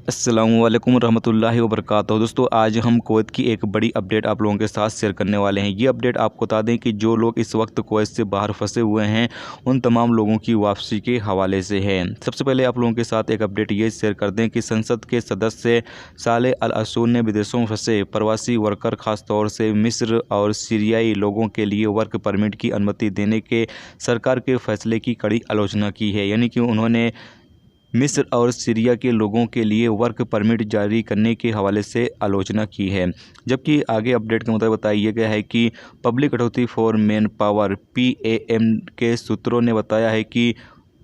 अस्सलामुअलैकुम रहमतुल्लाहि व बरकातहू। दोस्तों, आज हम कुवैत की एक बड़ी अपडेट आप लोगों के साथ शेयर करने वाले हैं। ये अपडेट आपको बता दें कि जो लोग इस वक्त कुवैत से बाहर फंसे हुए हैं उन तमाम लोगों की वापसी के हवाले से है। सबसे पहले आप लोगों के साथ एक अपडेट ये शेयर कर दें कि संसद के सदस्य सालेह अल असूल ने विदेशों में फंसे प्रवासी वर्कर खासतौर से मिस्र और सीरियाई लोगों के लिए वर्क परमिट की अनुमति देने के सरकार के फैसले की कड़ी आलोचना की है। यानी कि उन्होंने मिस्र और सीरिया के लोगों के लिए वर्क परमिट जारी करने के हवाले से आलोचना की है। जबकि आगे अपडेट के मुताबिक बताया गया है कि public authority for man power (PAM) के सूत्रों ने बताया है कि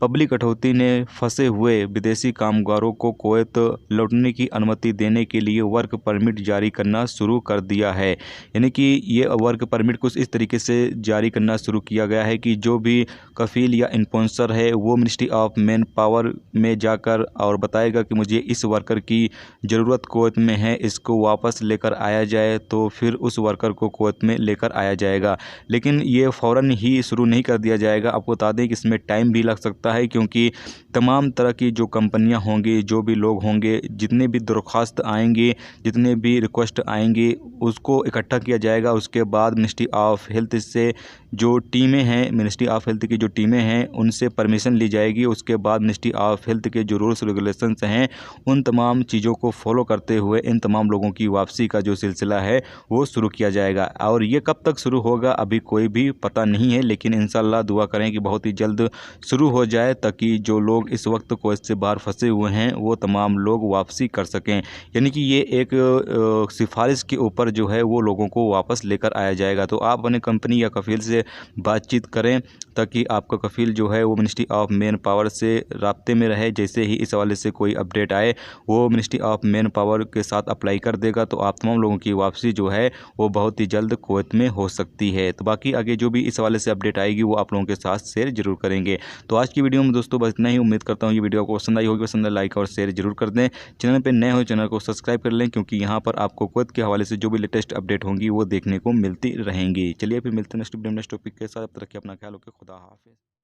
पब्लिक अथॉरिटी ने फंसे हुए विदेशी कामगारों को कुवैत लौटने की अनुमति देने के लिए वर्क परमिट जारी करना शुरू कर दिया है। यानी कि ये वर्क परमिट कुछ इस तरीके से जारी करना शुरू किया गया है कि जो भी कफ़ील या स्पॉन्सर है वो मिनिस्ट्री ऑफ मैन पावर में जाकर और बताएगा कि मुझे इस वर्कर की ज़रूरत कुवैत में है, इसको वापस लेकर आया जाए, तो फिर उस वर्कर को कुवैत में लेकर आया जाएगा। लेकिन ये फ़ौरन ही शुरू नहीं कर दिया जाएगा। आपको बता दें कि इसमें टाइम भी लग सकता है, क्योंकि तमाम तरह की जो कंपनियां होंगी, जो भी लोग होंगे, जितने भी दरख्वास्त आएंगे, जितने भी रिक्वेस्ट आएंगे, उसको इकट्ठा किया जाएगा। उसके बाद मिनिस्ट्री ऑफ हेल्थ से जो टीमें हैं, मिनिस्ट्री ऑफ हेल्थ की जो टीमें हैं, उनसे परमिशन ली जाएगी। उसके बाद मिनिस्ट्री ऑफ हेल्थ के जो रूल्स रेगुलेशंस हैं, उन तमाम चीज़ों को फॉलो करते हुए इन तमाम लोगों की वापसी का जो सिलसिला है वो शुरू किया जाएगा। और ये कब तक शुरू होगा अभी कोई भी पता नहीं है, लेकिन इंशाल्लाह दुआ करें कि बहुत ही जल्द शुरू हो जाए, ताकि जो लोग इस वक्त कुवैत से बाहर फंसे हुए हैं वो तमाम लोग वापसी कर सकें। यानी कि ये एक सिफारिश के ऊपर जो है वो लोगों को वापस लेकर आया जाएगा। तो आप अपने कंपनी या कफ़ील से बातचीत करें, ताकि आपका कफ़ील जो है वो मिनिस्ट्री ऑफ मैन पावर से राब्ते में रहे। जैसे ही इस हवाले से कोई अपडेट आए वो मिनिस्ट्री ऑफ मैन पावर के साथ अप्लाई कर देगा, तो आप तमाम लोगों की वापसी जो है वो बहुत ही जल्द कुवैत में हो सकती है। तो बाकी आगे जो भी इस हवाले से अपडेट आएगी वो आप लोगों के साथ शेयर जरूर करेंगे। तो आज की वीडियो में दोस्तों बस इतना ही। उम्मीद करता हूँ ये वीडियो आपको पसंद आई होगी। पसंद है लाइक और शेयर जरूर कर दें। चैनल पे नए हो चैनल को सब्सक्राइब कर लें, क्योंकि यहाँ पर आपको कुवैत के हवाले से जो भी लेटेस्ट अपडेट होंगी वो देखने को मिलती रहेंगी। चलिए फिर मिलते हैं नेक्स्ट वीडियो में नेक्स्ट टॉपिक के साथ। अब तक रखिए अपना ख्याल, ओके, खुदा हाफिज़।